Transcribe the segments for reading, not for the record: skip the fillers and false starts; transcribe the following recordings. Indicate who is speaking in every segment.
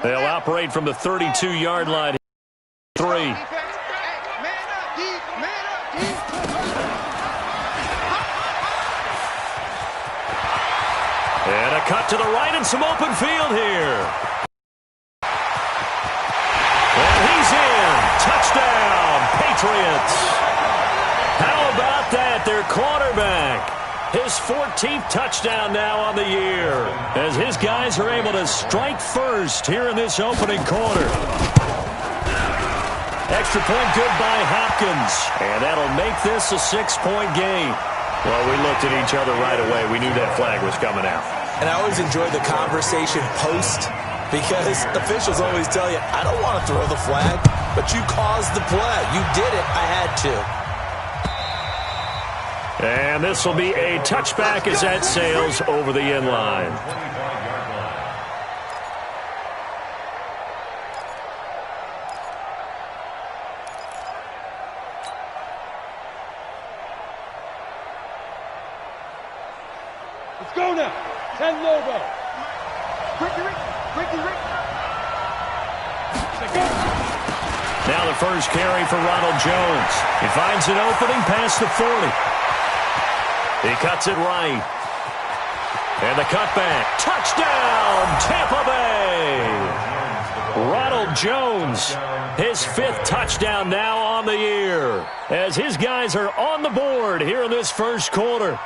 Speaker 1: They'll operate from the 32-yard line. 3. And a cut to the right and some open field here. And he's in. Touchdown, Patriots. How about that? Their quarterback. His 14th touchdown now on the year, as his guys are able to strike first here in this opening quarter. Extra point good by Hopkins, and that'll make this a 6-point game. Well, we looked at each other right away. We knew that flag was coming out.
Speaker 2: And I always enjoy the conversation post, because officials always tell you, I don't want to throw the flag, but you caused the play. You did it. I had to.
Speaker 1: And this will be a touchback as that sails over the end line.
Speaker 3: Let's go now. 10 Lobo.
Speaker 1: Now the first carry for Ronald Jones. He finds an opening past the 40. He cuts it right. And the cutback. Touchdown, Tampa Bay. Ronald Jones, his 5th touchdown now on the year, as his guys are on the board here in this first quarter.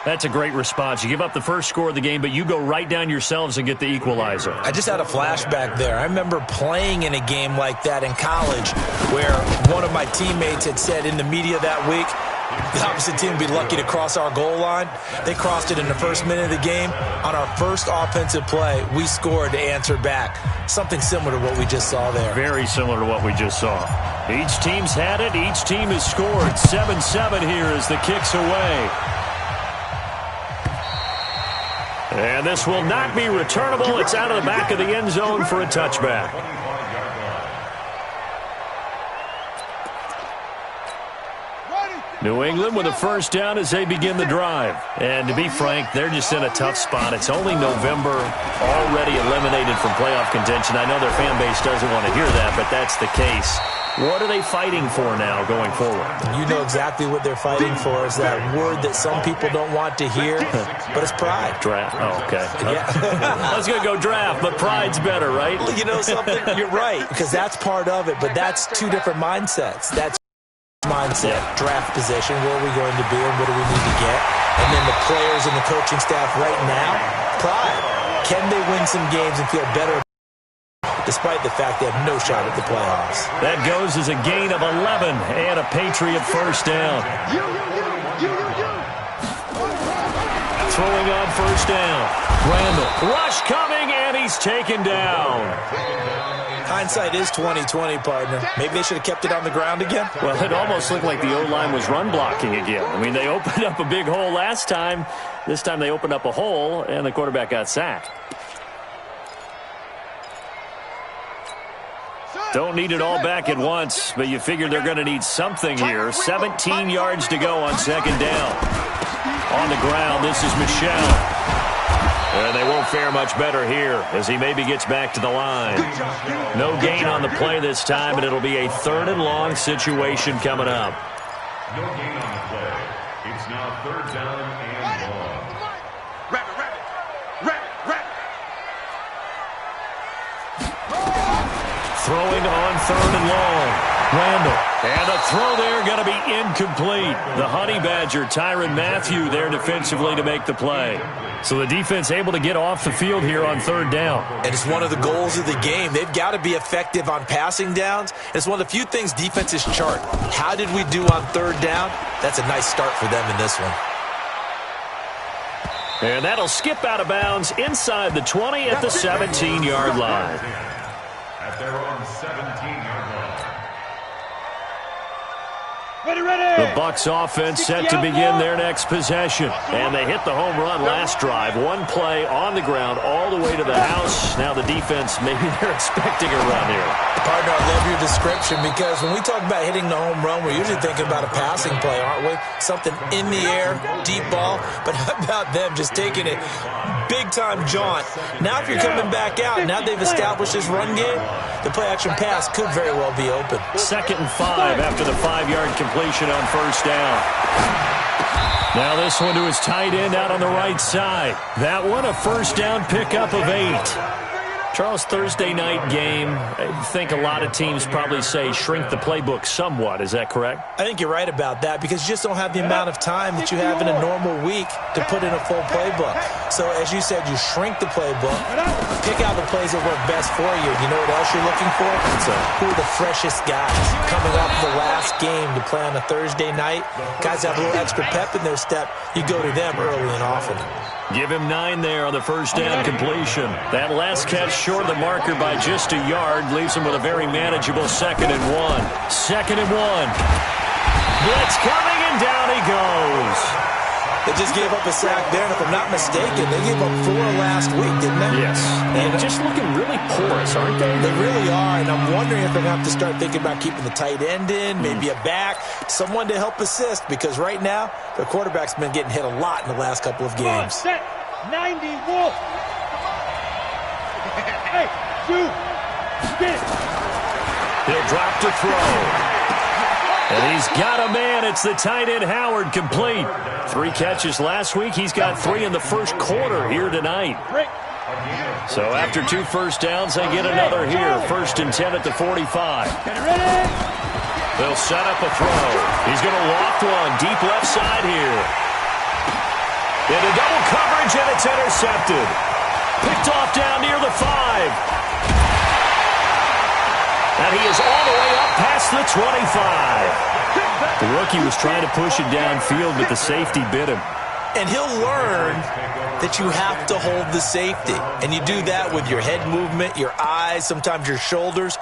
Speaker 1: That's a great response. You give up the first score of the game, but you go right down yourselves and get the equalizer.
Speaker 2: I just had a flashback there. I remember playing in a game like that in college, where one of my teammates had said in the media that week, the opposite team would be lucky to cross our goal line. They crossed it in the first minute of the game. On our first offensive play, we scored to answer back. Something similar to what we just saw there.
Speaker 1: Very similar to what we just saw. Each team's had it. Each team has scored. 7-7 here as the kick's away. And this will not be returnable. It's out of the back of the end zone for a touchback. New England with a first down as they begin the drive. And to be frank, they're just in a tough spot. It's only November, already eliminated from playoff contention. I know their fan base doesn't want to hear that, but that's the case. What are they fighting for now going forward?
Speaker 2: You know exactly what they're fighting for. Is that word that some people don't want to hear, but it's pride.
Speaker 1: Draft. Oh, okay.
Speaker 2: Yeah.
Speaker 1: I was going to go draft, but pride's better, right?
Speaker 2: You know something? You're right, because that's part of it, but that's two different mindsets. That's mindset, draft position, where are we going to be and what do we need to get? And then the players and the coaching staff right now, pride. Can they win some games and feel better despite the fact they have no shot at the playoffs?
Speaker 1: That goes as a gain of 11 and a Patriot first down. Throwing on first down. Randall. Rush coming, and he's taken down.
Speaker 2: Hindsight is 20/20, partner. Maybe they should have kept it on the ground again.
Speaker 1: Well, it almost looked like the O-line was run blocking again. I mean, they opened up a big hole last time. This time they opened up a hole, and the quarterback got sacked. Don't need it all back at once, but you figure they're going to need something here. 17 yards to go on second down. On the ground, this is Michel. And they won't fare much better here as he maybe gets back to the line. No gain on the play this time, and it'll be a 3rd and long situation coming up.
Speaker 4: No gain on the play. It's now 3rd down and long.
Speaker 1: Throwing on 3rd and long. Randall. And a throw there going to be incomplete. The Honey Badger, Tyrann Mathieu, there defensively to make the play. So the defense able to get off the field here on 3rd down.
Speaker 2: And it's one of the goals of the game. They've got to be effective on passing downs. It's one of the few things defenses chart. How did we do on 3rd down? That's a nice start for them in this one.
Speaker 1: And that'll skip out of bounds inside the 20 at the 17-yard line.
Speaker 4: At their own 17-yard line.
Speaker 3: Ready.
Speaker 1: The Bucs offense set to begin their next possession. And they hit the home run last drive. One play on the ground all the way to the house. Now the defense, maybe they're expecting a run here.
Speaker 2: Partner, I love your description because when we talk about hitting the home run, we're usually thinking about a passing play, aren't we? Something in the air, deep ball. But how about them just taking it big-time jaunt? Now if you're coming back out, now they've established this run game, the play-action pass could very well be open.
Speaker 1: 2nd and 5 after the 5-yard completion on first down. Now this one to his tight end out on the right side. That one a first down pickup of 8. Charles, Thursday night game, I think a lot of teams probably say shrink the playbook somewhat. Is that correct?
Speaker 2: I think you're right about that because you just don't have the amount of time that you have in a normal week to put in a full playbook. So as you said, you shrink the playbook, pick out the plays that work best for you. You know what else you're looking for? So who are the freshest guys coming off the last game to play on a Thursday night? Guys have a little extra pep in their step. You go to them early and often.
Speaker 1: Give him 9 there on the first down completion. That last catch short of the marker by just a yard leaves him with a very manageable 2nd and 1. 2nd and 1. Blitz coming, and down he goes.
Speaker 2: They just gave up a sack there, and if I'm not mistaken, they gave up 4 last week, didn't they?
Speaker 1: Yes. And just looking really porous, aren't they?
Speaker 2: They really are, and I'm wondering if they're going to have to start thinking about keeping the tight end in, maybe a back, someone to help assist, because right now, their quarterback's been getting hit a lot in the last couple of games.
Speaker 3: Set 90 Wolf. Hey, shoot. Get it.
Speaker 1: He'll drop to throw. And he's got a man. It's the tight end Howard, complete. 3 catches last week. He's got 3 in the first quarter here tonight. So after 2 first downs, they get another here. 1st and 10 at the 45. They'll set up a throw. He's going to loft one deep left side here. Into double coverage, and it's intercepted. Picked off down near the 5. And he is all the way up past the 25. The rookie was trying to push it downfield, but the safety bit him.
Speaker 2: And he'll learn that you have to hold the safety. And you do that with your head movement, your eyes, sometimes your shoulders.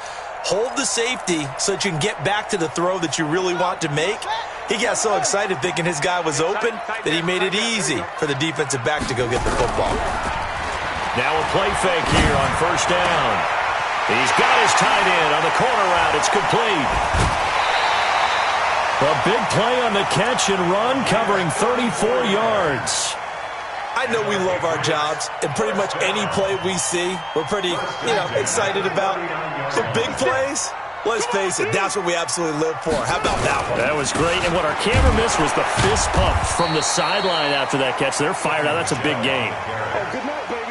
Speaker 2: Hold the safety so that you can get back to the throw that you really want to make. He got so excited thinking his guy was open that he made it easy for the defensive back to go get the football.
Speaker 1: Now a play fake here on first down. He's got his tight end on the corner route. It's complete. A big play on the catch and run, covering 34 yards.
Speaker 2: I know we love our jobs, and pretty much any play we see, we're pretty, excited about. The big plays, let's face it, that's what we absolutely live for. How about that one?
Speaker 1: That was great, and what our camera missed was the fist pump from the sideline after that catch. They're fired out. That's a big gain.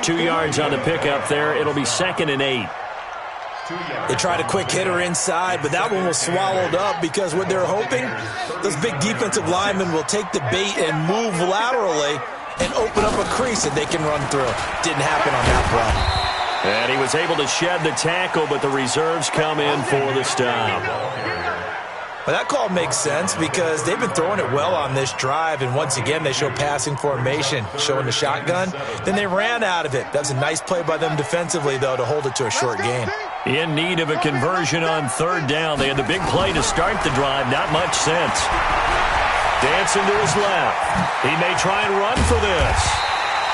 Speaker 1: 2 yards on the pickup there. It'll be 2nd and 8.
Speaker 2: They tried a quick hitter inside, but that one was swallowed up because what they're hoping, those big defensive linemen will take the bait and move laterally and open up a crease that they can run through. Didn't happen on that play.
Speaker 1: And he was able to shed the tackle, but the reserves come in for the stop.
Speaker 2: Well, that call makes sense because they've been throwing it well on this drive, and once again they show passing formation, showing the shotgun. Then they ran out of it. That was a nice play by them defensively, though, to hold it to a short gain.
Speaker 1: In need of a conversion on 3rd down. They had the big play to start the drive. Not much sense. Dancing to his left. He may try and run for this.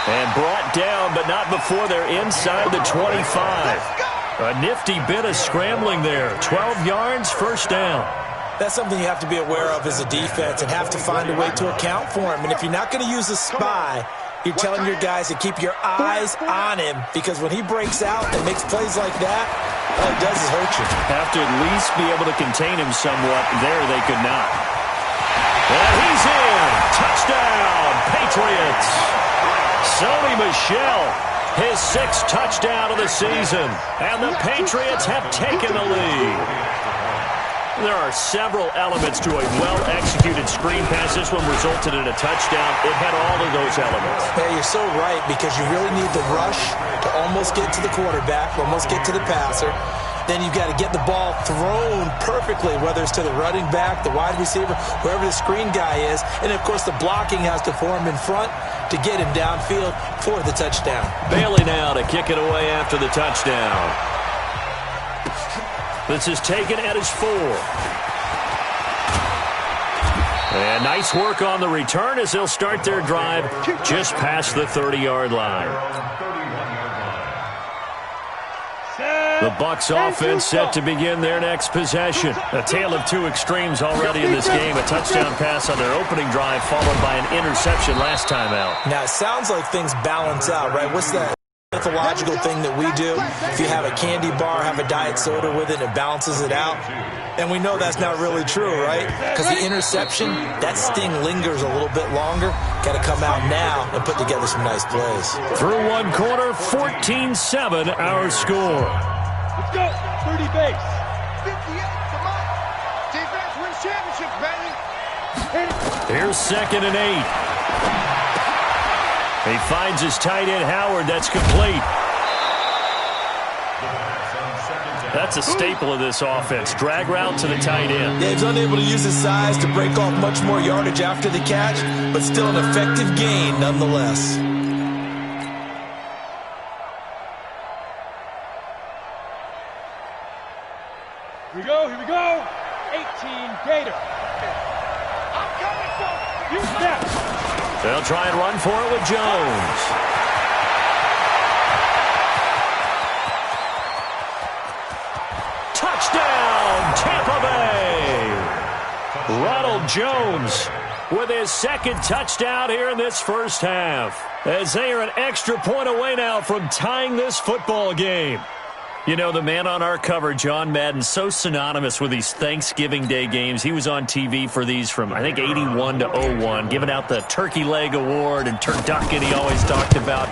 Speaker 1: And brought down, but not before they're inside the 25. A nifty bit of scrambling there. 12 yards, first down.
Speaker 2: That's something you have to be aware of as a defense and have to find a way to account for him. And if you're not going to use a spy, you're telling your guys to keep your eyes on him because when he breaks out and makes plays like that, all it does is hurt you.
Speaker 1: Have to at least be able to contain him somewhat. There they could not. And he's in. Touchdown, Patriots. Sony Michel, his 6th touchdown of the season. And the Patriots have taken the lead. There are several elements to a well-executed screen pass. This one resulted in a touchdown. It had all of those elements.
Speaker 2: Yeah, you're so right because you really need the rush to almost get to the quarterback, almost get to the passer. Then you've got to get the ball thrown perfectly, whether it's to the running back, the wide receiver, whoever the screen guy is. And, of course, the blocking has to form in front to get him downfield for the touchdown.
Speaker 1: Bailey now to kick it away after the touchdown. This is taken at his 4. And nice work on the return as they'll start their drive just past the 30-yard line. The Bucs offense set to begin their next possession. A tale of two extremes already in this game. A touchdown pass on their opening drive followed by an interception last time out.
Speaker 2: Now, it sounds like things balance out, right? What's that mythological thing that we do? If you have a candy bar, have a diet soda with it, it balances it out. And we know that's not really true, right? Because the interception, that sting lingers a little bit longer. Got to come out now and put together some nice plays.
Speaker 1: Through one quarter, 14-7 our score.
Speaker 3: Let's go. 30 base.
Speaker 5: 58 to Mike. Defense wins championships, baby.
Speaker 1: Here's 2nd and 8. He finds his tight end, Howard. That's complete. That's a staple of this offense. Drag route to the tight end.
Speaker 2: Yeah, he's unable to use his size to break off much more yardage after the catch, but still an effective gain nonetheless.
Speaker 3: Here we go. 18 Gator.
Speaker 5: I'm coming for
Speaker 3: You snap.
Speaker 1: They'll try and run for it with Jones. Touchdown, Tampa Bay! Ronald Jones with his second touchdown here in this first half, as they are an extra point away now from tying this football game. You know, the man on our cover, John Madden, so synonymous with these Thanksgiving Day games. He was on TV for these from, I think, 81 to 01, giving out the Turkey Leg Award and turducken he always talked about.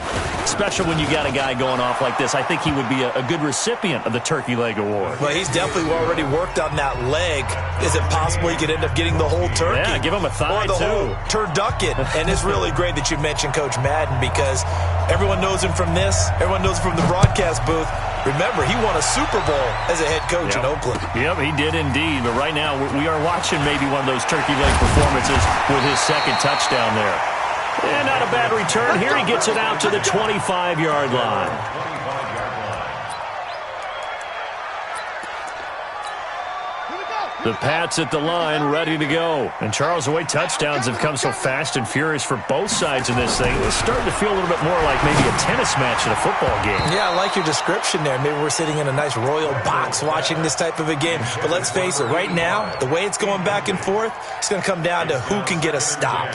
Speaker 1: Special when you got a guy going off like this. I think he would be a good recipient of the Turkey Leg Award.
Speaker 2: Well, he's definitely already worked on that leg. Is it possible he could end up getting the whole turkey?
Speaker 1: Yeah, give him a thigh,
Speaker 2: or the whole turducken. And it's really great that you mentioned Coach Madden, because everyone knows him from this. Everyone knows him from the broadcast booth. Remember, he won a Super Bowl as a head coach in Oakland.
Speaker 1: Yep, he did indeed. But right now, we are watching maybe one of those turkey leg performances with his second touchdown there. And not a bad return. Here he gets it out to the 25-yard line. The Pats at the line, ready to go. And Charles, the way touchdowns have come so fast and furious for both sides in this thing, it's starting to feel a little bit more like maybe a tennis match in a football game.
Speaker 2: Yeah, I like your description there. Maybe we're sitting in a nice royal box watching this type of a game. But let's face it, right now, the way it's going back and forth, it's going to come down to who can get a stop.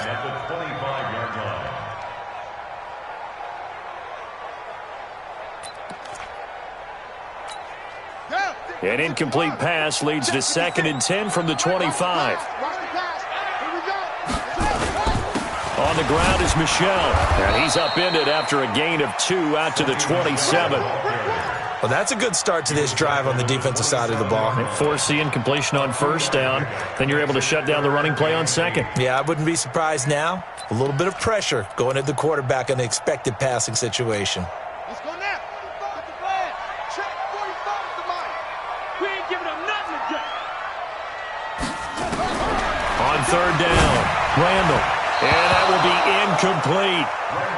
Speaker 1: An incomplete pass leads to 2nd and 10 from the 25. On the ground is Michel, and he's upended after a gain of 2 out to the 27.
Speaker 2: Well, that's a good start to this drive on the defensive side of the ball.
Speaker 1: They force the incompletion on first down. Then you're able to shut down the running play on second.
Speaker 2: Yeah, I wouldn't be surprised now. A little bit of pressure going at the quarterback in the expected passing situation.
Speaker 5: Let's go now. Get the plan. Check 45 to Mike.
Speaker 3: We ain't giving up nothing to get.
Speaker 1: On third down, Randall. And that will be incomplete.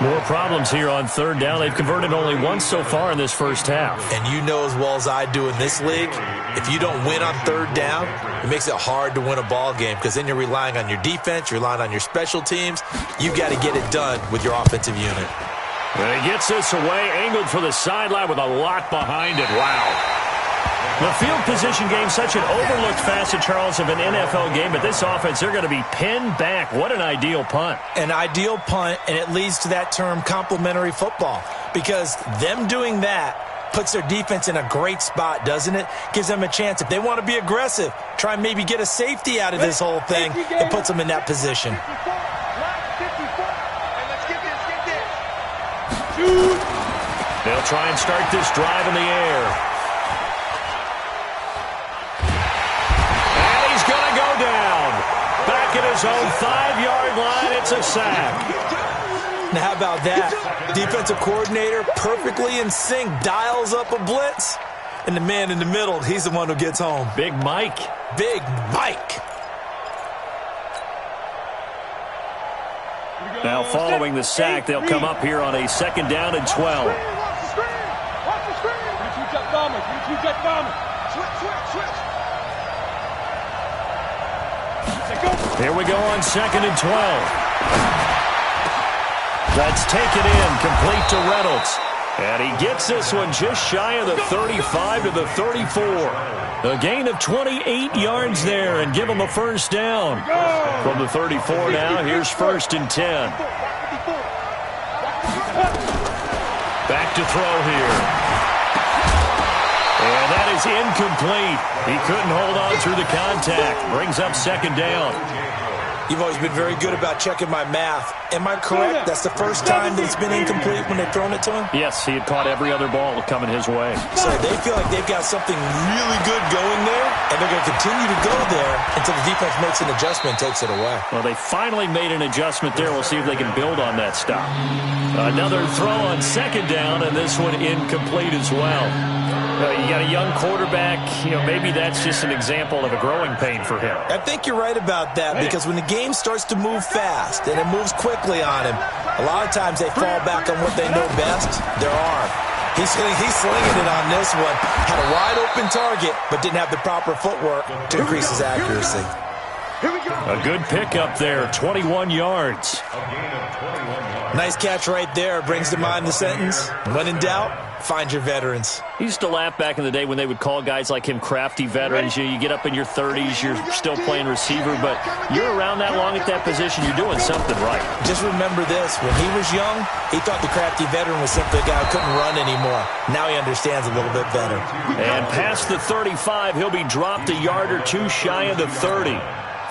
Speaker 1: More problems here on third down. They've converted only once so far in this first half.
Speaker 2: And you know as well as I do in this league, if you don't win on third down, it makes it hard to win a ball game, because then you're relying on your defense, you're relying on your special teams. You've got to get it done with your offensive unit.
Speaker 1: And he gets this away, angled for the sideline with a lot behind it. Wow. The field position game, such an overlooked facet, Charles, of an NFL game, but this offense, they're going to be pinned back. What an ideal punt.
Speaker 2: An ideal punt, and it leads to that term complementary football, because them doing that puts their defense in a great spot, doesn't it? Gives them a chance. If they want to be aggressive, try and maybe get a safety out of this whole thing, it puts them in that position.
Speaker 1: They'll try and start this drive in the air. Down. Back at his own 5-yard line, it's a sack.
Speaker 2: Now, how about that? Defensive coordinator perfectly in sync, dials up a blitz, and the man in the middle, he's the one who gets home.
Speaker 1: Big Mike.
Speaker 2: Big Mike.
Speaker 1: Now, following the sack, they'll come up here on a 2nd down and 12.
Speaker 3: Watch the screen. You jet bombers. Switch.
Speaker 5: Go.
Speaker 1: Here we go on 2nd and 12. That's taken in, complete to Reynolds. And he gets this one just shy of the 35 to the 34. A gain of 28 yards there and give him a first down. From the 34 now, here's 1st and 10. Back to throw here. And that is incomplete. He couldn't hold on through the contact. Brings up 2nd down.
Speaker 2: You've always been very good about checking my math. Am I correct? That's the first time that it's been incomplete when they've thrown it to him?
Speaker 1: Yes, he had caught every other ball coming his way.
Speaker 2: So they feel like they've got something really good going there, and they're going to continue to go there until the defense makes an adjustment and takes it away.
Speaker 1: Well, they finally made an adjustment there. We'll see if they can build on that stop. Another throw on 2nd down, and this one incomplete as well. You got a young quarterback. Maybe that's just an example of a growing pain for him.
Speaker 2: I think you're right about that, because when the game starts to move fast and it moves quickly on him, a lot of times they fall back on what they know best, their arm. He's slinging it on this one. Had a wide-open target, but didn't have the proper footwork to increase his accuracy.
Speaker 1: A good pickup there, 21 yards.
Speaker 2: Nice catch right there. Brings to mind the sentence, when in doubt, find your veterans.
Speaker 1: He used to laugh back in the day when they would call guys like him crafty veterans. You get up in your 30s, you're still playing receiver, but you're around that long at that position, you're doing something right.
Speaker 2: Just remember this. When he was young, he thought the crafty veteran was simply a guy who couldn't run anymore. Now he understands a little bit better.
Speaker 1: And past the 35, he'll be dropped a yard or two shy of the 30.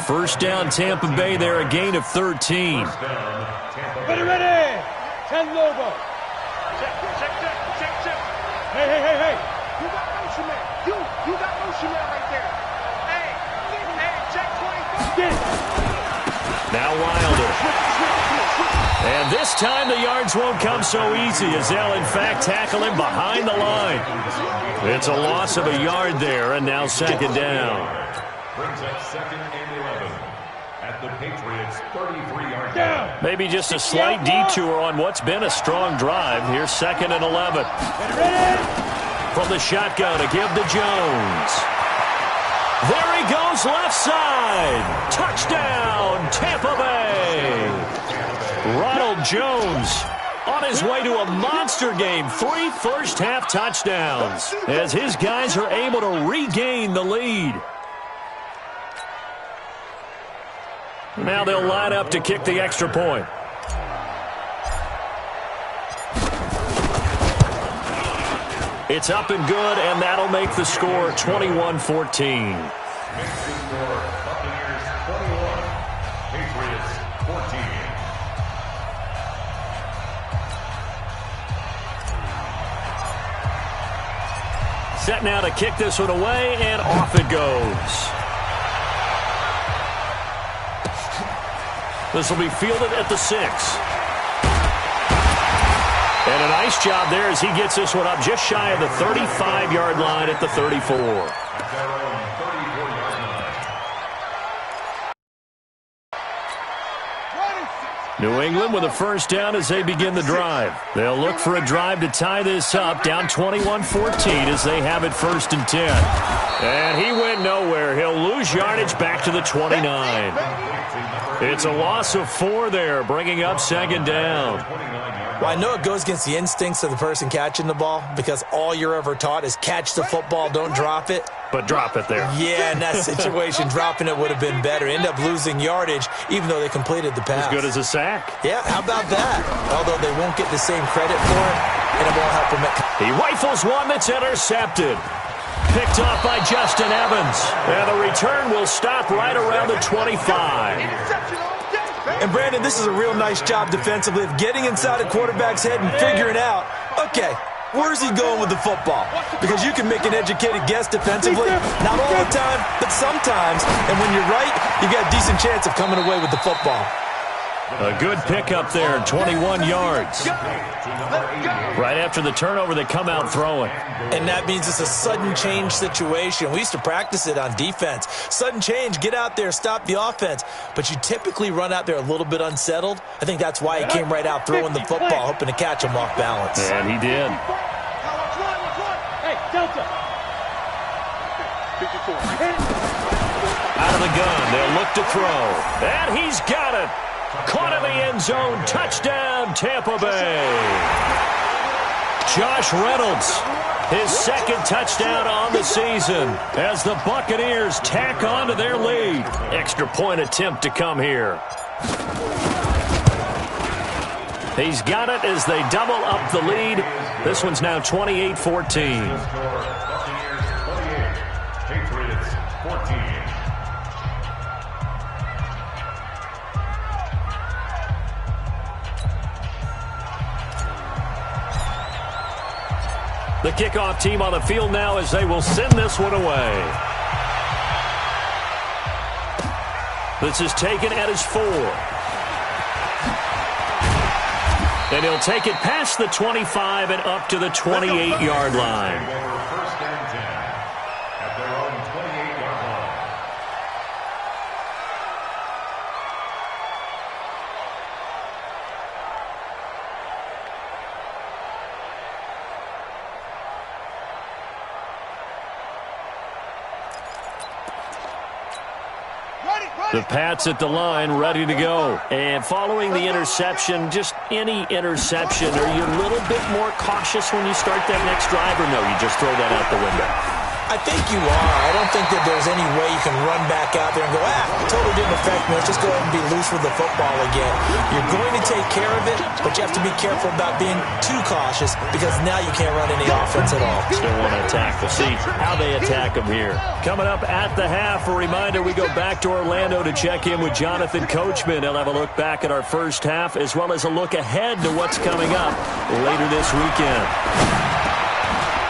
Speaker 1: First down, Tampa Bay there, a gain of 13.
Speaker 3: Ready. 10 Lobo. Hey. You got motion man. You got motion man right there. Hey, check 24.
Speaker 1: Now Wilder. And this time the yards won't come so easy as they'll in fact tackle him behind the line. It's a loss of a yard there, and now 2nd down.
Speaker 4: Brings up 2nd and 11 at the Patriots' 33-yard line.
Speaker 1: Maybe just a slight detour on what's been a strong drive. Here's 2nd and 11. From the shotgun to give to Jones. There he goes left side. Touchdown, Tampa Bay. Ronald Jones on his way to a monster game. 3 first-half touchdowns as his guys are able to regain the lead. Now they'll line up to kick the extra point. It's up and good, and that'll make the score 21-14. Set now to kick this one away, and off it goes. This will be fielded at the 6. And a nice job there as he gets this one up just shy of the 35-yard line at the 34. New England with a first down as they begin the drive. They'll look for a drive to tie this up, down 21-14 as they have it 1st and 10. And he went nowhere. He'll lose yardage back to the 29. It's a loss of 4 there, bringing up 2nd down.
Speaker 2: Well, I know it goes against the instincts of the person catching the ball because all you're ever taught is catch the football, don't drop it.
Speaker 1: But drop it there.
Speaker 2: Yeah, in that situation, dropping it would have been better. End up losing yardage, even though they completed the pass.
Speaker 1: As good as a sack.
Speaker 2: Yeah, how about that? Although they won't get the same credit for it, and it won't help them.
Speaker 1: He rifles one that's intercepted. Picked off by Justin Evans. And the return will stop right around the 25.
Speaker 2: And, Brandon, this is a real nice job defensively of getting inside a quarterback's head and figuring out, okay, where's he going with the football? Because you can make an educated guess defensively, not all the time, but sometimes. And when you're right, you've got a decent chance of coming away with the football.
Speaker 1: A good pickup there, 21 yards. Right after the turnover, they come out throwing.
Speaker 2: And that means it's a sudden change situation. We used to practice it on defense. Sudden change, get out there, stop the offense. But you typically run out there a little bit unsettled. I think that's why he came right out throwing the football, hoping to catch him off balance.
Speaker 1: And he did.
Speaker 3: Hey, Delta. 54.
Speaker 1: Out of the gun, they'll look to throw. And he's got it. Caught in the end zone. Touchdown, Tampa Bay. Josh Reynolds, his second touchdown on the season as the Buccaneers tack on to their lead. Extra point attempt to come here. He's got it as they double up the lead. This one's now 28-14. The kickoff team on the field now as they will send this one away. This is taken at his 4. And he'll take it past the 25 and up to the 28-yard line.
Speaker 4: First and 10 at their own 28-yard line.
Speaker 1: The Pats at the line, ready to go. And following the interception, just any interception, are you a little bit more cautious when you start that next drive, or no, you just throw that out the window?
Speaker 2: I think you are. I don't think that there's any way you can run back out there and go, totally didn't affect me. Let's just go ahead and be loose with the football again. You're going to take care of it, but you have to be careful about being too cautious because now you can't run any offense at all.
Speaker 1: Still want to attack. We'll see how they attack them here. Coming up at the half, a reminder, we go back to Orlando to check in with Jonathan Coachman. He'll have a look back at our first half as well as a look ahead to what's coming up later this weekend.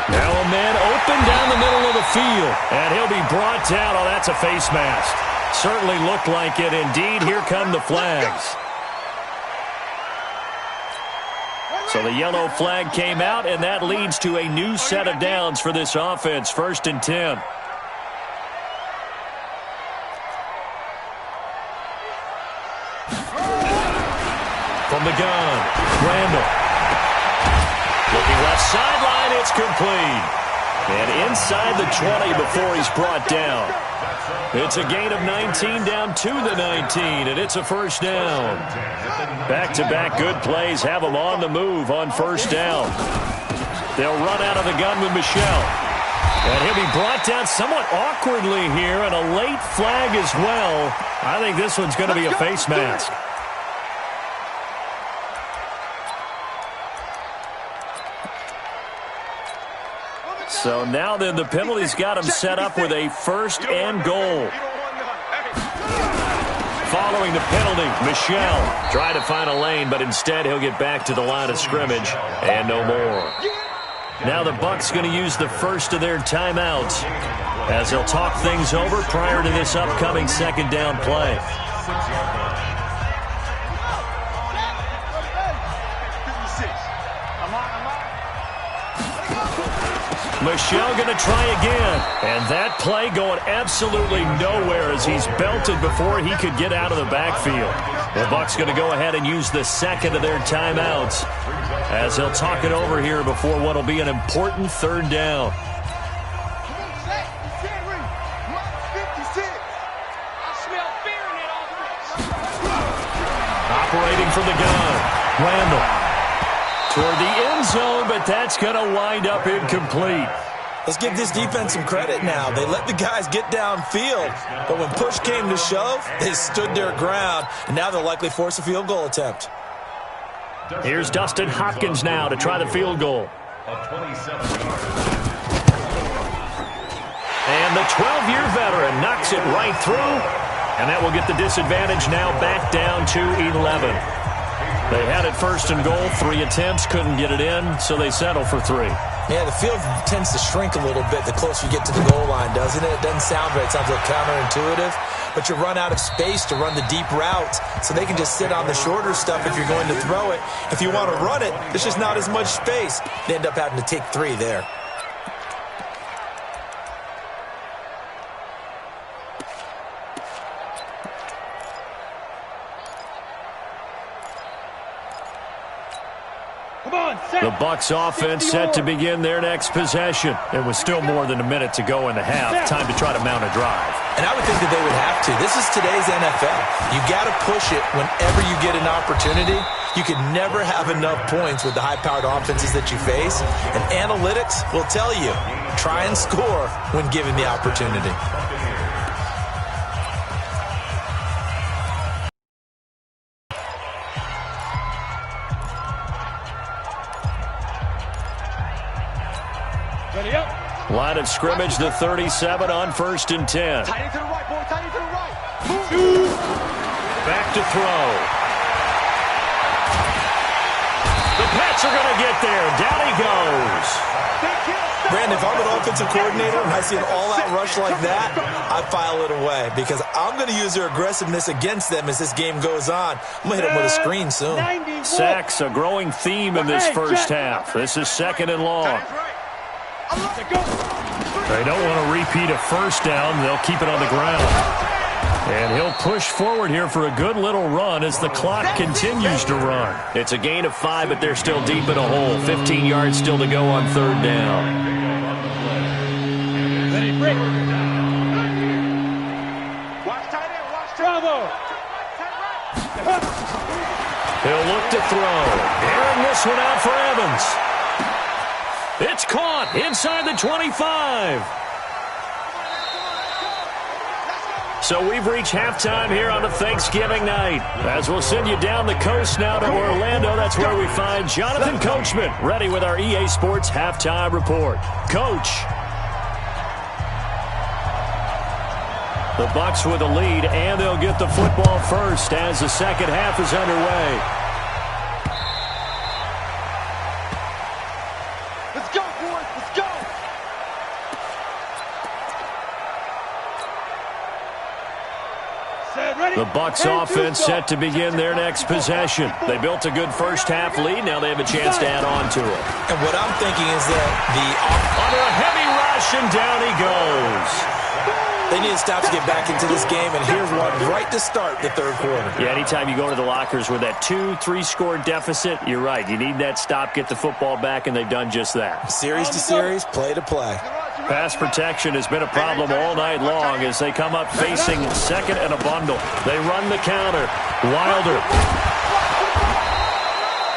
Speaker 1: Now a man open down the middle of the field, and he'll be brought down. Oh, that's a face mask. Certainly looked like it. Indeed, here come the flags. So the yellow flag came out, and that leads to a new set of downs for this offense. 1st and 10. From the gun, Randall. Looking left sideline, it's complete. And inside the 20 before he's brought down. It's a gain of 19 down to the 19, and it's a first down. Back-to-back good plays have them on the move on first down. They'll run out of the gun with Michel. And he'll be brought down somewhat awkwardly here, and a late flag as well. I think this one's going to be a face mask. So now then the penalty's got him set up with a 1st and goal. Following the penalty, Michel tried to find a lane, but instead he'll get back to the line of scrimmage and no more. Now the Bucs going to use the first of their timeouts as they'll talk things over prior to this upcoming 2nd down play. Michel going to try again. And that play going absolutely nowhere as he's belted before he could get out of the backfield. The Bucs going to go ahead and use the 2nd of their timeouts as they'll talk it over here before what will be an important 3rd down. Operating from the gun, Randall. Toward the end zone, but that's going to wind up incomplete.
Speaker 2: Let's give this defense some credit now. They let the guys get downfield, but when push came to shove, they stood their ground, and now they'll likely force a field goal attempt.
Speaker 1: Here's Dustin Hopkins now to try the field goal. And the 12-year veteran knocks it right through, and that will get the disadvantage now back down to 11. They had it 1st and goal, 3 attempts, couldn't get it in, so they settle for 3.
Speaker 2: Yeah, the field tends to shrink a little bit the closer you get to the goal line, doesn't it? It doesn't sound right. It sounds a little counterintuitive, but you run out of space to run the deep routes, so they can just sit on the shorter stuff if you're going to throw it. If you want to run it, there's just not as much space. They end up having to take 3 there.
Speaker 3: Come on, set.
Speaker 1: The Bucs offense set to begin their next possession. It was still more than a minute to go in the half. Time to try to mount a drive.
Speaker 2: And I would think that they would have to. This is today's NFL. You got to push it whenever you get an opportunity. You can never have enough points with the high-powered offenses that you face. And analytics will tell you, try and score when given the opportunity.
Speaker 3: Ready up.
Speaker 1: Line of scrimmage, the 37 on 1st and 10.
Speaker 5: Tight end to the right, boy. Tight end to the right.
Speaker 1: Back to throw. The Pats are going to get there. Down he goes.
Speaker 2: Brandon, if I'm an offensive coordinator and I see an all-out rush like that, I file it away because I'm going to use their aggressiveness against them as this game goes on. I'm going to hit them with a screen soon.
Speaker 1: Sacks, a growing theme in this first half. This is 2nd and long. They don't want to repeat a first down. They'll keep it on the ground. And he'll push forward here for a good little run as the clock continues to run. It's a gain of 5, but they're still deep in a hole. 15 yards still to go on 3rd down.
Speaker 3: Ready, break. Watch tight end, watch Bravo.
Speaker 1: He'll look to throw. Airing this one out for Evans. It's caught inside the 25. So we've reached halftime here on a Thanksgiving night. As we'll send you down the coast now to Orlando, that's where we find Jonathan Coachman, ready with our EA Sports Halftime Report. Coach. The Bucs with a lead, and they'll get the football first as the second half is underway.
Speaker 5: Let's go, boys. Let's go.
Speaker 1: The Bucs offense set to begin their next possession. They built a good first-half lead. Now they have a chance to add on to it.
Speaker 2: And what I'm thinking is that
Speaker 1: under a heavy rush, and down he goes.
Speaker 2: They need to stop to get back into this game, and here's one right to start the third quarter.
Speaker 1: Yeah, anytime you go to the lockers with that 2-3 score deficit, you're right. You need that stop, get the football back, and they've done just that.
Speaker 2: Series to series, play to play.
Speaker 1: Pass protection has been a problem all night long as they come up facing second and a bundle. They run the counter. Wilder.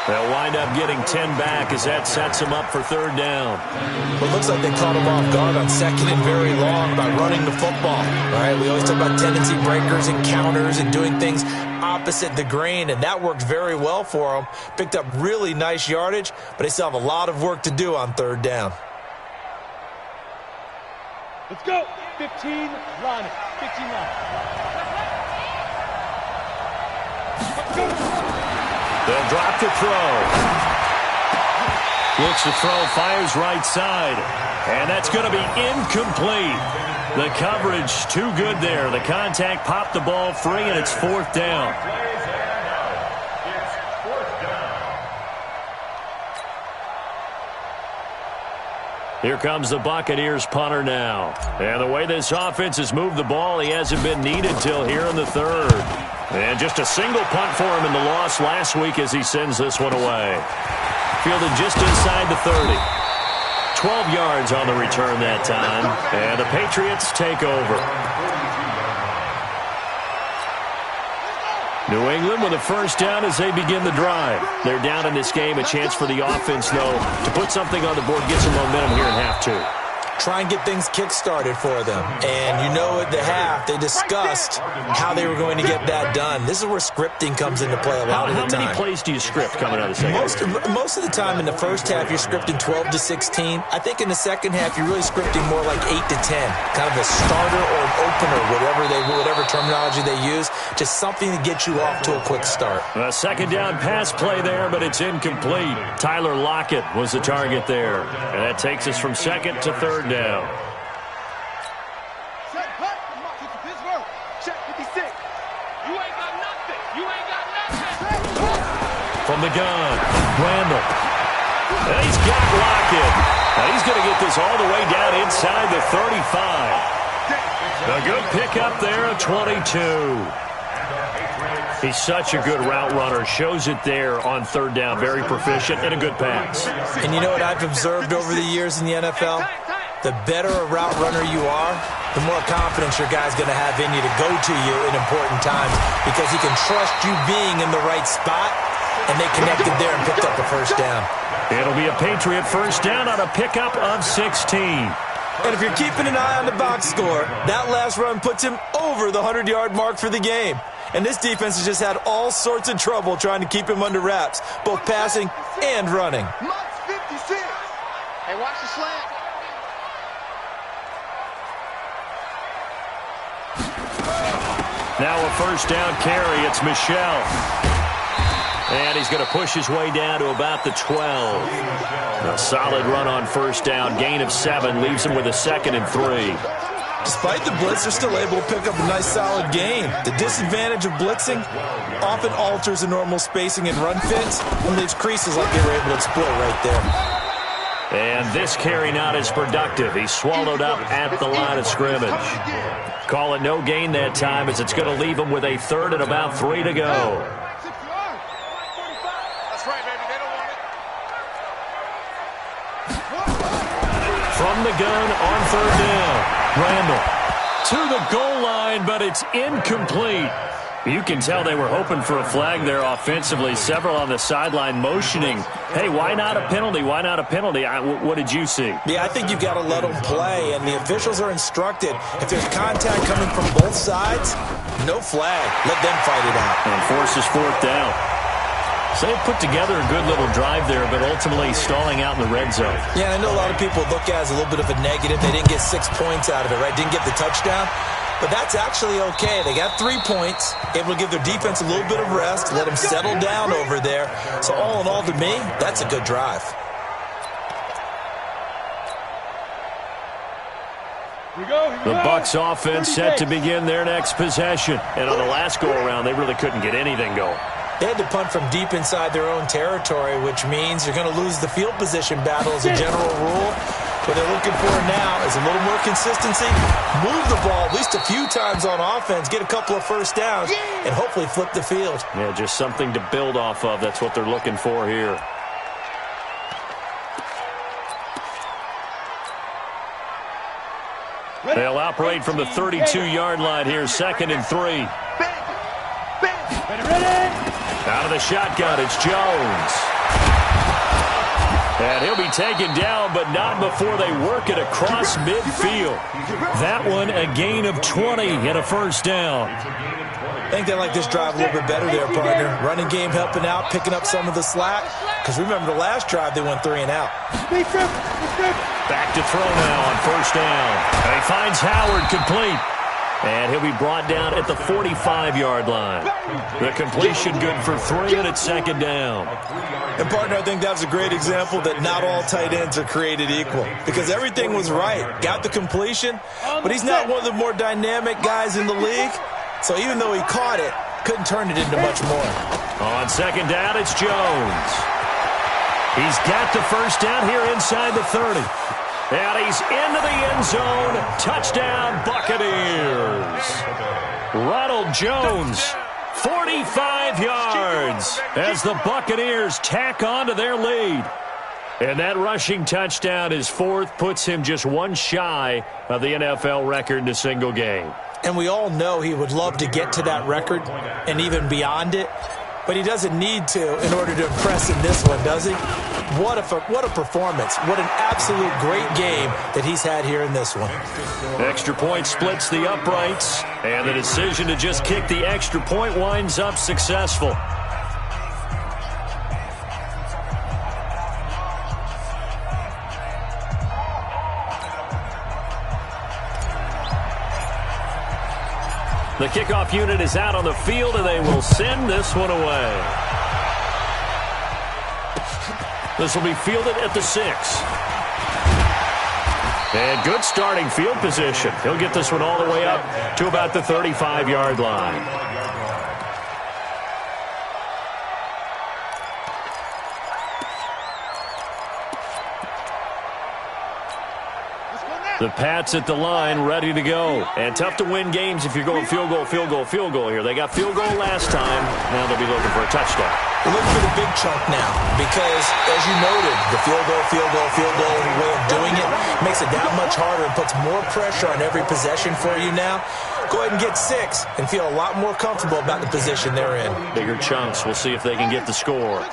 Speaker 1: They'll wind up getting 10 back as that sets them up for third down.
Speaker 2: Well, it looks like they caught him off guard on second and very long by running the football. All right, we always talk about tendency breakers and counters and doing things opposite the grain, and that worked very well for them. Picked up really nice yardage, but they still have a lot of work to do on third down.
Speaker 3: Let's go. 15 line. 15 line. Let's go.
Speaker 1: They'll drop the throw. Looks to throw, fires right side. And that's going to be incomplete. The coverage too good there. The contact popped the ball free, and it's 4th down. Here comes the Buccaneers punter now. And the way this offense has moved the ball, he hasn't been needed till here in the third. And just a single punt for him in the loss last week as he sends this one away. Fielded just inside the 30. 12 yards on the return that time. And the Patriots take over. New England with a first down as they begin the drive. They're down in this game. A chance for the offense, though, to put something on the board, get some momentum here in half 2.
Speaker 2: Try and get things kick-started for them. And you know at the half, they discussed how they were going to get that done. This is where scripting comes into play a lot of the time.
Speaker 1: How many plays do you script coming out of the second half?
Speaker 2: Most of the time in the first half, you're scripting 12 to 16. I think in the second half, you're really scripting more like 8 to 10. Kind of a starter or an opener, whatever terminology they use. Just something to get you off to a quick start.
Speaker 1: A second down pass play there, but it's incomplete. Tyler Lockett was the target there. And that takes us from second to third down.
Speaker 5: Set, cut. Pittsburgh. Check 56. You ain't got nothing. You ain't got nothing.
Speaker 1: From the gun, Randall. And he's got Lockett. Now he's going to get this all the way down inside the 35. A good pickup there, 22. He's such a good route runner. Shows it there on third down. Very proficient and a good pass.
Speaker 2: And you know what I've observed over the years in the NFL? The better a route runner you are, the more confidence your guy's going to have in you to go to you in important times because he can trust you being in the right spot, and they connected there and picked up a first down.
Speaker 1: It'll be a Patriot first down on a pickup of 16.
Speaker 2: And if you're keeping an eye on the box score, that last run puts him over the 100-yard mark for the game. And this defense has just had all sorts of trouble trying to keep him under wraps, both passing and running.
Speaker 5: Monk's 56. Hey, watch the slant.
Speaker 1: Now a first down carry. It's Michel. And he's going to push his way down to about the 12. A solid run on first down. Gain of 7 leaves him with a 2nd and 3.
Speaker 2: Despite the blitz, they're still able to pick up a nice solid gain. The disadvantage of blitzing often alters the normal spacing and run fits and leaves creases like they were able to exploit right there.
Speaker 1: And this carry not as productive. He's swallowed up at the line of scrimmage. Call it no gain that time as it's going to leave him with a 3rd and about 3 to go.
Speaker 5: That's right, baby. They don't want it.
Speaker 1: From the gun on third down. Randall to the goal line, but it's incomplete. You can tell they were hoping for a flag there offensively. Several on the sideline motioning, hey, why not a penalty? Why not a penalty? What did you see?
Speaker 2: Yeah, I think you've got to let them play, and the officials are instructed. If there's contact coming from both sides, no flag. Let them fight it out.
Speaker 1: And forces 4th down. So they put together a good little drive there, but ultimately stalling out in the red zone.
Speaker 2: Yeah, and I know a lot of people look at it as a little bit of a negative. They didn't get 6 points out of it, right? Didn't get the touchdown. But that's actually okay. They got 3 points, able to give their defense a little bit of rest, let them settle down over there. So all in all, to me, that's a good drive.
Speaker 1: The Bucs offense set to begin their next possession. And on the last go-around, they really couldn't get anything going.
Speaker 2: They had to punt from deep inside their own territory, which means you're going to lose the field position battle as a general rule. What they're looking for now is a little more consistency, move the ball at least a few times on offense, get a couple of first downs, and hopefully flip the field.
Speaker 1: Yeah, just something to build off of. That's what they're looking for here. They'll operate from the 32-yard line here, 2nd and 3. Out of the shotgun, it's Jones. And he'll be taken down, but not before they work it across midfield. That one, a gain of 20 and a first down.
Speaker 2: I think they like this drive a little bit better there, partner. Running game helping out, picking up some of the slack. Because remember the last drive, they went 3 and out.
Speaker 1: Back to throw now on first down. And he finds Howard complete. And he'll be brought down at the 45-yard line. The completion good for 3, and it's 2nd down.
Speaker 2: And, partner, I think that was a great example that not all tight ends are created equal. Because everything was right. Got the completion, but he's not one of the more dynamic guys in the league. So even though he caught it, couldn't turn it into much more.
Speaker 1: On 2nd down, it's Jones. He's got the first down here inside the 30. And he's into the end zone. Touchdown, Buccaneers. Ronald Jones, 45 yards as the Buccaneers tack on to their lead. And that rushing touchdown is 4th, puts him just 1 shy of the NFL record in a single game.
Speaker 2: And we all know he would love to get to that record and even beyond it. But he doesn't need to in order to impress in this one, does he? What a performance. What an absolute great game that he's had here in this one.
Speaker 1: Extra point splits the uprights, and the decision to just kick the extra point winds up successful. The kickoff unit is out on the field, and they will send this one away. This will be fielded at the 6. And good starting field position. He'll get this one all the way up to about the 35-yard line. The Pats at the line, ready to go. And tough to win games if you're going field goal, field goal, field goal here. They got field goal last time. Now they'll be looking for a touchdown.
Speaker 2: They're looking for the big chunk now because, as you noted, the field goal way of doing it makes it that much harder and puts more pressure on every possession for you now. Go ahead and get 6 and feel a lot more comfortable about the position they're in.
Speaker 1: Bigger chunks. We'll see if they can get the score.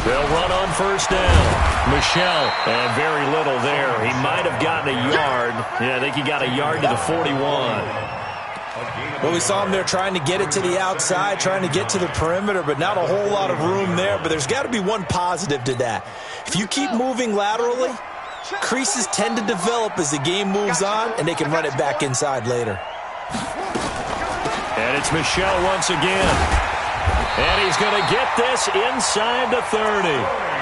Speaker 1: They'll run on first down. Michel, and very little there. He might have gotten a yard. Yeah, I think he got a yard to the 41.
Speaker 2: Well, we saw him there trying to get it to the outside, trying to get to the perimeter, but not a whole lot of room there. But there's got to be one positive to that. If you keep moving laterally, creases tend to develop as the game moves on, and they can run it back inside later.
Speaker 1: And it's Michel once again. And he's going to get this inside the 30.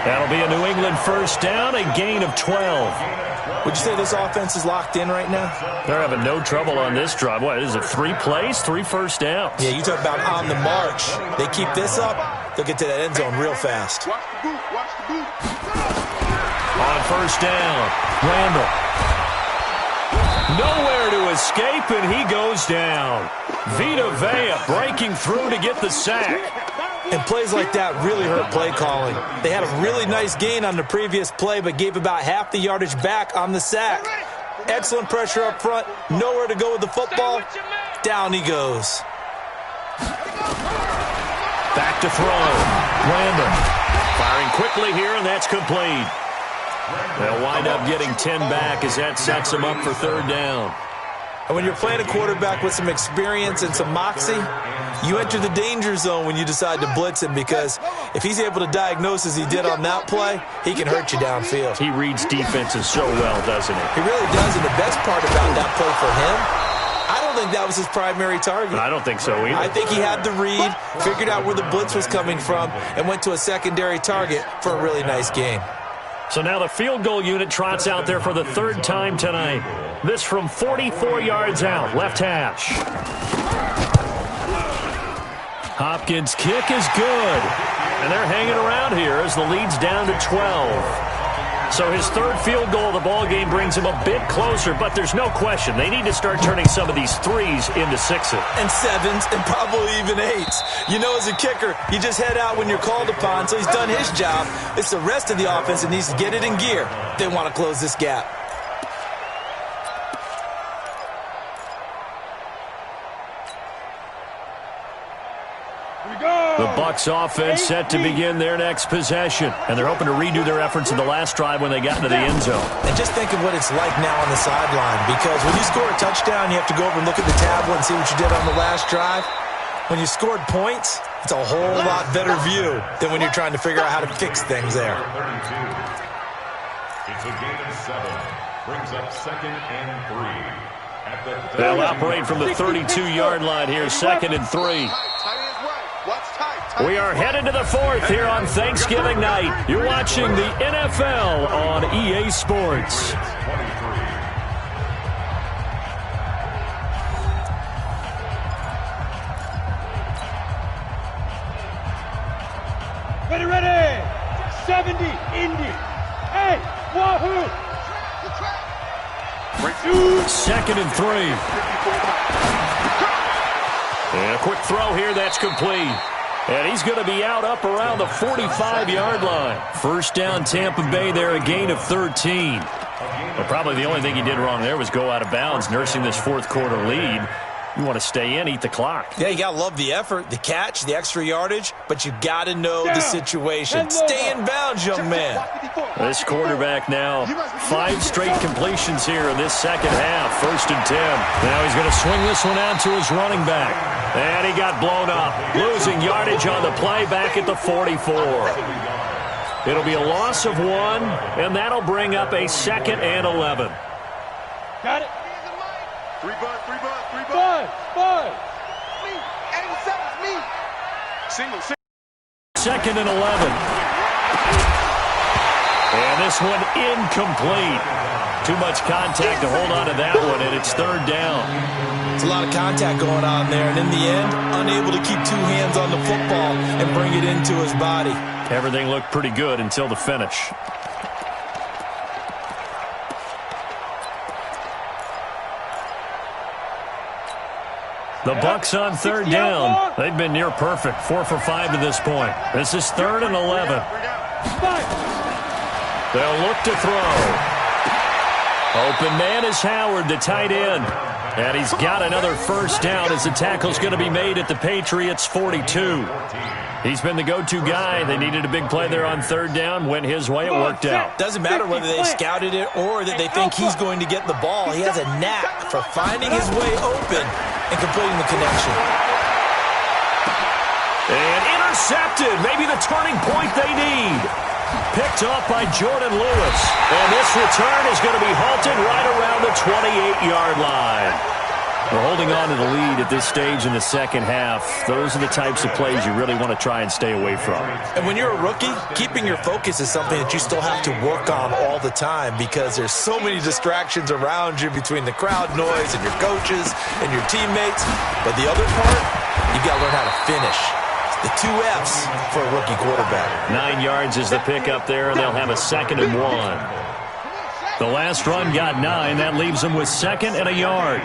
Speaker 1: That'll be a New England first down, a gain of 12.
Speaker 2: Would you say this offense is locked in right now?
Speaker 1: They're having no trouble on this drive. What, is it 3 plays, 3 first downs?
Speaker 2: Yeah, you talk about on the march. They keep this up, they'll get to that end zone real fast.
Speaker 3: Watch the boot. Watch the boot.
Speaker 1: On first down, Randall. Nowhere to escape, and he goes down. Vita Vea breaking through to get the sack.
Speaker 2: And plays like that really hurt play calling. They had a really nice gain on the previous play, but gave about half the yardage back on the sack. Excellent pressure up front. Nowhere to go with the football. Down he goes.
Speaker 1: Back to throw. Randall firing quickly here, and that's complete. They'll wind up getting 10 back as that sets them up for third down.
Speaker 2: And when you're playing a quarterback with some experience and some moxie, you enter the danger zone when you decide to blitz him, because if he's able to diagnose as he did on that play, he can hurt you downfield.
Speaker 1: He reads defenses so well, doesn't he?
Speaker 2: He really does, and the best part about that play for him, I don't think that was his primary target.
Speaker 1: I don't think so either.
Speaker 2: I think he had the read, figured out where the blitz was coming from, and went to a secondary target for a really nice gain.
Speaker 1: So now the field goal unit trots out there for the 3rd time tonight. This from 44 yards out, left hash. Hopkins' kick is good. And they're hanging around here as the lead's down to 12. So his 3rd field goal of the ballgame brings him a bit closer, but there's no question. They need to start turning some of these 3s into 6s.
Speaker 2: And 7s, and probably even 8s. You know, as a kicker, you just head out when you're called upon, so he's done his job. It's the rest of the offense that needs to get it in gear. They want to close this gap.
Speaker 1: The Bucs offense set to begin their next possession, and they're hoping to redo their efforts in the last drive when they got into the end zone.
Speaker 2: And just think of what it's like now on the sideline, because when you score a touchdown, you have to go over and look at the tablet and see what you did on the last drive. When you scored points, it's a whole lot better view than when you're trying to figure out how to fix things there.
Speaker 4: It's a gain of 7. Brings up 2nd and 3.
Speaker 1: They'll operate from the 32-yard line here, 2nd and 3. We are headed to the 4th here on Thanksgiving night. You're watching the NFL on EA Sports.
Speaker 3: Ready. 70, Indy. Hey, wahoo.
Speaker 1: 2nd and 3. And a quick throw here, that's complete. And he's going to be out up around the 45-yard line. First down, Tampa Bay there, a gain of 13. But probably the only thing he did wrong there was go out of bounds, nursing this 4th quarter lead. You want to stay in, eat the clock.
Speaker 2: Yeah, you got to love the effort, the catch, the extra yardage, but you got to know the situation. Stay in bounds, young man.
Speaker 1: This quarterback now, 5 straight completions here in this second half. 1st and 10. Now he's going to swing this one out to his running back. And he got blown up, losing yardage on the play back at the 44. It'll be a loss of 1, and that'll bring up a 2nd and 11.
Speaker 3: Got it.
Speaker 5: 3 bud.
Speaker 3: 5.
Speaker 5: Me. 87's me. Single.
Speaker 1: 2nd and 11. And this one incomplete. Too much contact to hold on to that one, and it's 3rd down.
Speaker 2: It's a lot of contact going on there, and in the end, unable to keep 2 hands on the football and bring it into his body.
Speaker 1: Everything looked pretty good until the finish. The Bucs on third down. They've been near perfect, 4 for 5 to this point. This is 3rd and 11. They'll look to throw. Open man is Howard, the tight end. And he's got another first down as the tackle's going to be made at the Patriots' 42. He's been the go-to guy. They needed a big play there on third down. Went his way. It worked out.
Speaker 2: Doesn't matter whether they scouted it or that they think he's going to get the ball. He has a knack for finding his way open and completing the connection.
Speaker 1: And intercepted. Maybe the turning point they need. Picked off by Jordan Lewis. And this return is going to be halted right around the 28-yard line. We're holding on to the lead at this stage in the second half. Those are the types of plays you really want to try and stay away from.
Speaker 2: And when you're a rookie, keeping your focus is something that you still have to work on all the time because there's so many distractions around you between the crowd noise and your coaches and your teammates. But the other part, you got to learn how to finish. The 2 F's for a rookie quarterback.
Speaker 1: 9 yards is the pickup there, and they'll have a 2nd and 1. The last run got 9. That leaves them with 2nd and a yard.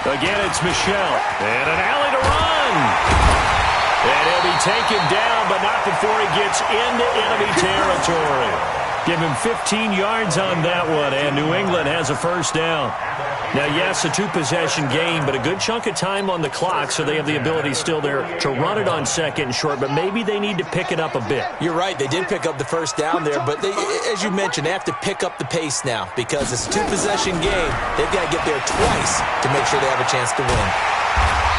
Speaker 1: Again, it's Michelle. And an alley to run. And he'll be taken down, but not before he gets into enemy territory. Give him 15 yards on that one, and New England has a first down. Now, yes, a 2-possession game, but a good chunk of time on the clock, so they have the ability still there to run it on 2nd and short, but maybe they need to pick it up a bit.
Speaker 2: You're right. They did pick up the first down there, but they, as you mentioned, they have to pick up the pace now because it's a 2-possession game. They've got to get there twice to make sure they have a chance to win.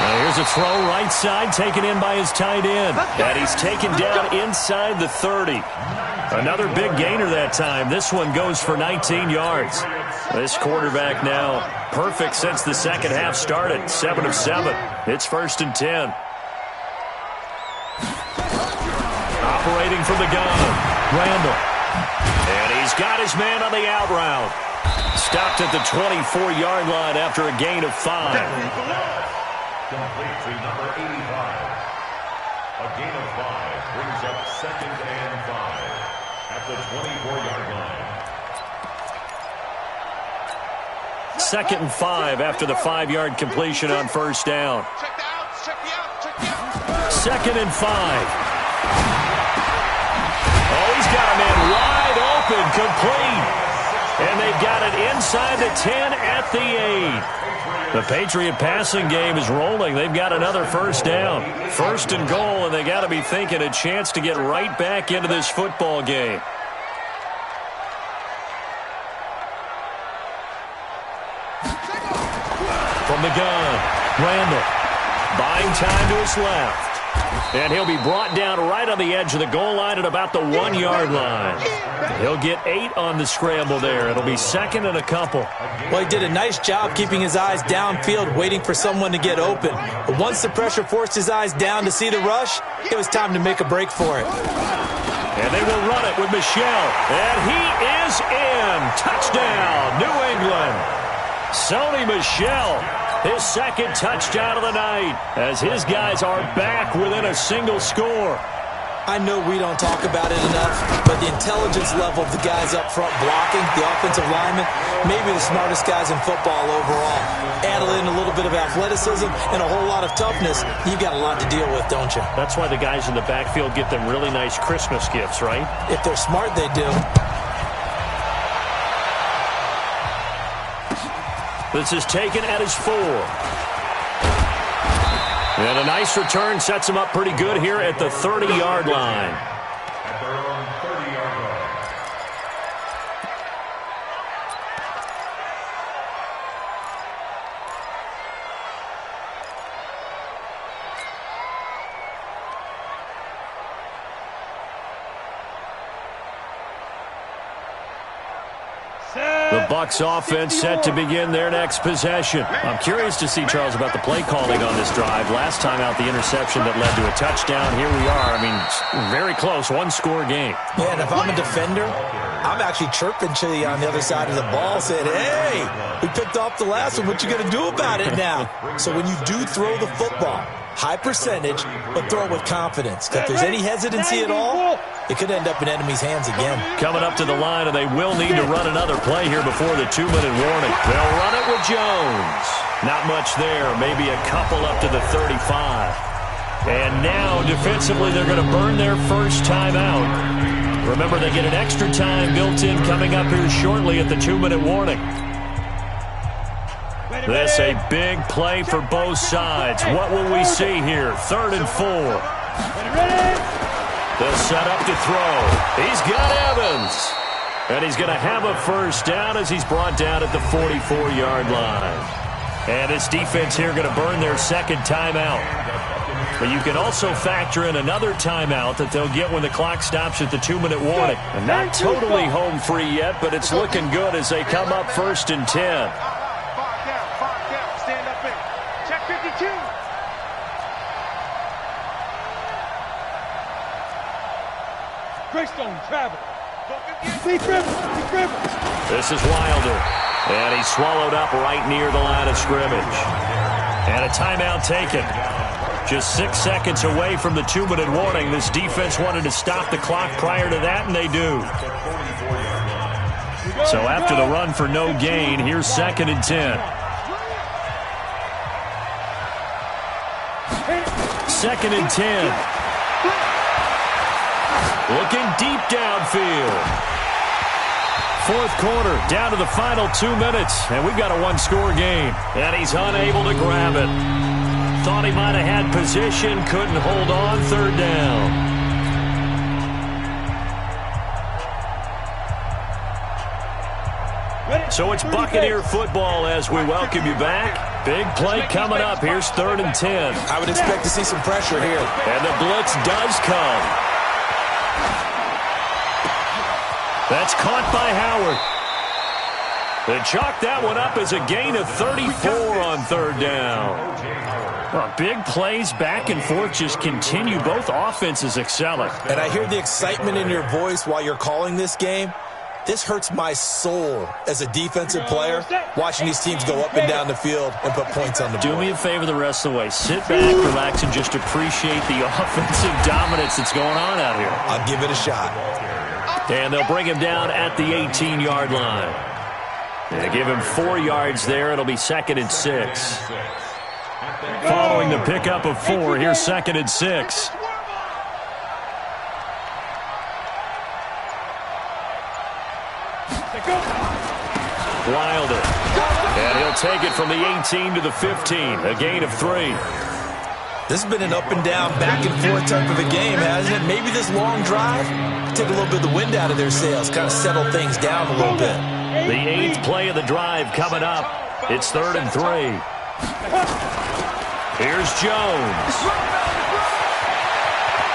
Speaker 1: Now here's a throw right side taken in by his tight end. And he's taken down inside the 30. Another big gainer that time. This one goes for 19 yards. This quarterback now perfect since the second half started. 7 of 7. It's 1st and 10. Operating from the gun, Randall. And he's got his man on the out route. Stopped at the 24-yard line after a gain of 5.
Speaker 4: Complete to number 85. A gain of 5 brings up 2nd and 5 at the 24-yard line.
Speaker 1: 2nd and 5 after the 5-yard completion on first down.
Speaker 5: Check the outs, check the outs, check the outs.
Speaker 1: 2nd and 5. Oh, he's got a man wide open, complete. And they've got it inside the 10 at the 8. The Patriot passing game is rolling. They've got another first down. 1st and goal, and they got to be thinking a chance to get right back into this football game. From the gun, Randall. Buying time to his left. And he'll be brought down right on the edge of the goal line at about the 1-yard line. He'll get 8 on the scramble there. It'll be 2nd and a couple.
Speaker 2: Well, he did a nice job keeping his eyes downfield, waiting for someone to get open. But once the pressure forced his eyes down to see the rush, it was time to make a break for it.
Speaker 1: And they will run it with Michelle. And he is in. Touchdown, New England. Sony Michel, his 2nd touchdown of the night, as his guys are back within a single score.
Speaker 2: I know we don't talk about it enough, but the intelligence level of the guys up front blocking, the offensive linemen, maybe the smartest guys in football overall. Add in a little bit of athleticism and a whole lot of toughness, you've got a lot to deal with, don't you?
Speaker 1: That's why the guys in the backfield get them really nice Christmas gifts, right?
Speaker 2: If they're smart, they do.
Speaker 1: This is taken at his 4. And a nice return sets him up pretty good here at the 30-yard line.
Speaker 4: At their own 30-yard line.
Speaker 1: The Bucs offense set to begin their next possession. I'm curious to see, Charles, about the play calling on this drive. Last time out, the interception that led to a touchdown. Here we are. I mean, very close, 1-score game.
Speaker 2: Yeah, and if I'm a defender, I'm actually chirping to you on the other side of the ball, saying, hey, we picked off the last one. What you going to do about it now? So when you do throw the football, High percentage, but throw it with confidence. If there's any hesitancy at all, it could end up in enemy's hands again.
Speaker 1: Coming up to the line, and they will need to run another play here before the 2-minute warning. They'll run it with Jones. Not much there, maybe a couple up to the 35. And now, defensively, they're going to burn their first timeout. Remember, they get an extra time built in coming up here shortly at the 2-minute warning. This a big play for both sides. What will we see here? 3rd and 4. The setup to throw. He's got Evans. And he's going to have a first down as he's brought down at the 44-yard line. And this defense here going to burn their second timeout. But you can also factor in another timeout that they'll get when the clock stops at the 2-minute warning. And not totally home free yet, but it's looking good as they come up 1st and 10.
Speaker 3: Stand up in. Check 52. Greystone travel. Be dribble.
Speaker 1: This is Wilder. And he's swallowed up right near the line of scrimmage. And a timeout taken. Just 6 seconds away from the 2-minute warning. This defense wanted to stop the clock prior to that, and they do. So after the run for no gain, here's 2nd and 10. 2nd and 10. Looking deep downfield. 4th quarter, down to the final 2 minutes, and we've got a one-score game. And he's unable to grab it. Thought he might have had position, couldn't hold on, 3rd down. So it's Buccaneer football as we welcome you back. Big play coming up. Here's 3rd and 10.
Speaker 2: I would expect to see some pressure here.
Speaker 1: And the blitz does come. That's caught by Howard. They chalk that one up as a gain of 34 on 3rd down. Well, big plays back and forth just continue. Both offenses excelling.
Speaker 2: And I hear the excitement in your voice while you're calling this game. This hurts my soul as a defensive player, watching these teams go up and down the field and put points on the board.
Speaker 1: Do me a favor the rest of the way. Sit back, relax, and just appreciate the offensive dominance that's going on out here.
Speaker 2: I'll give it a shot.
Speaker 1: And they'll bring him down at the 18-yard line. And they give him 4 yards there. It'll be 2nd and 6. Following the pickup of 4, here's 2nd and 6. Wilder. And he'll take it from the 18 to the 15. A gain of 3.
Speaker 2: This has been an up-and-down, back-and-forth type of a game, hasn't it? Maybe this long drive take a little bit of the wind out of their sails, kind of settle things down a little bit.
Speaker 1: The 8th play of the drive coming up. It's 3rd and 3. Here's Jones.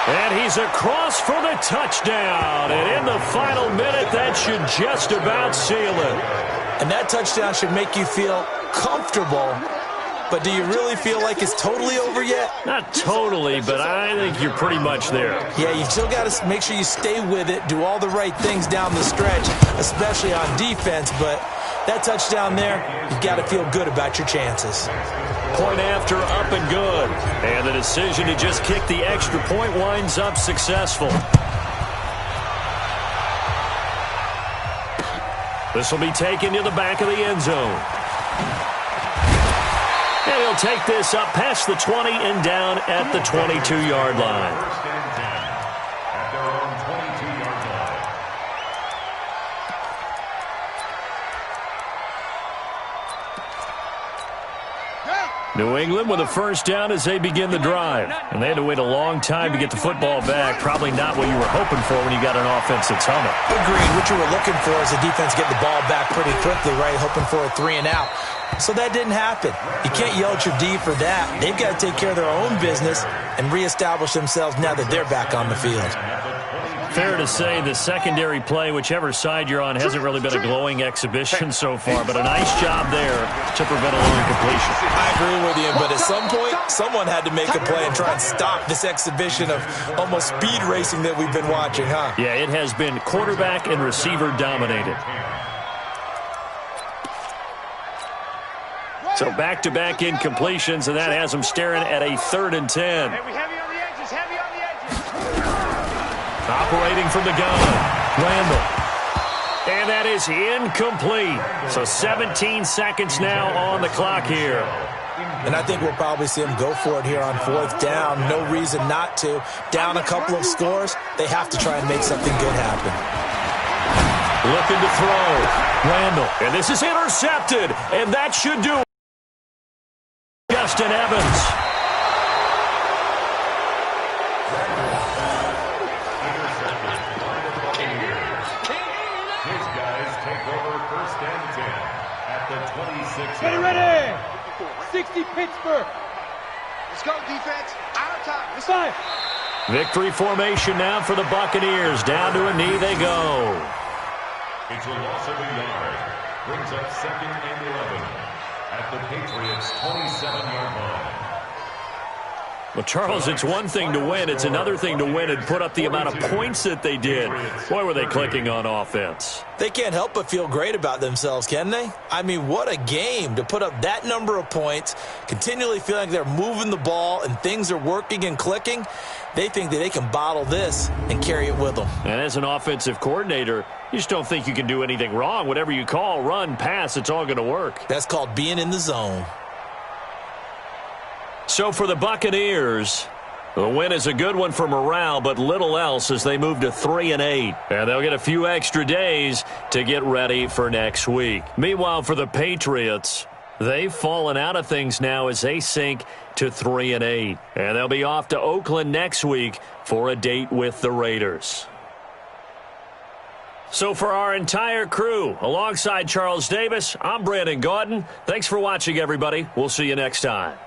Speaker 1: And he's across for the touchdown. And in the final minute, that should just about seal it.
Speaker 2: And that touchdown should make you feel comfortable. But do you really feel like it's totally over yet?
Speaker 1: Not totally, but I think you're pretty much there.
Speaker 2: Yeah, you've still got to make sure you stay with it, do all the right things down the stretch, especially on defense. But that touchdown there, you've got to feel good about your chances.
Speaker 1: Point after, up and good. And the decision to just kick the extra point winds up successful. This will be taken to the back of the end zone. And he'll take this up past the 20 and down at the 22-yard line.
Speaker 4: At their own 22-yard line.
Speaker 1: New England with a first down as they begin the drive. And they had to wait a long time to get the football back. Probably not what you were hoping for when you got an offense that's humming.
Speaker 2: Agreed. What you were looking for is the defense get the ball back pretty quickly, right? Hoping for a 3 and out. So that didn't happen. You can't yell at your D for that. They've got to take care of their own business and reestablish themselves now that they're back on the field.
Speaker 1: Fair to say the secondary play, whichever side you're on, hasn't really been a glowing exhibition so far, but a nice job there to prevent a long completion.
Speaker 2: I agree with you, but at some point, someone had to make a play and try and stop this exhibition of almost speed racing that we've been watching, huh?
Speaker 1: Yeah, it has been quarterback and receiver dominated. So back-to-back incompletions, and that has them staring at a 3rd and 10.
Speaker 3: Hey, we heavy on the edges, heavy on the edges.
Speaker 1: Operating from the gun, Randall. And that is incomplete. So 17 seconds now on the clock here.
Speaker 2: And I think we'll probably see him go for it here on 4th down. No reason not to. Down a couple of scores, they have to try and make something good happen.
Speaker 1: Looking to throw. Randall. And this is intercepted. And that should do it. Justin Evans.
Speaker 4: His guys take over 1st and 10 at the 26.
Speaker 3: Ready. 60 Pittsburgh. Let's go, defense. Out of time. It's fine.
Speaker 1: Victory formation now for the Buccaneers. Down to a knee they go.
Speaker 4: It's a loss of a yard. Brings up 2nd and 11 at the Patriots' 27-yard line.
Speaker 1: Well, Charles, it's one thing to win. It's another thing to win and put up the amount of points that they did. Boy, were they clicking on offense.
Speaker 2: They can't help but feel great about themselves, can they? I mean, what a game to put up that number of points, continually feeling like they're moving the ball and things are working and clicking. They think that they can bottle this and carry it with them.
Speaker 1: And as an offensive coordinator, you just don't think you can do anything wrong. Whatever you call, run, pass, it's all going to work.
Speaker 2: That's called being in the zone.
Speaker 1: So for the Buccaneers, the win is a good one for morale, but little else as they move to 3-8. And they'll get a few extra days to get ready for next week. Meanwhile, for the Patriots, they've fallen out of things now as they sink to 3-8. And they'll be off to Oakland next week for a date with the Raiders. So for our entire crew, alongside Charles Davis, I'm Brandon Gaudin. Thanks for watching, everybody. We'll see you next time.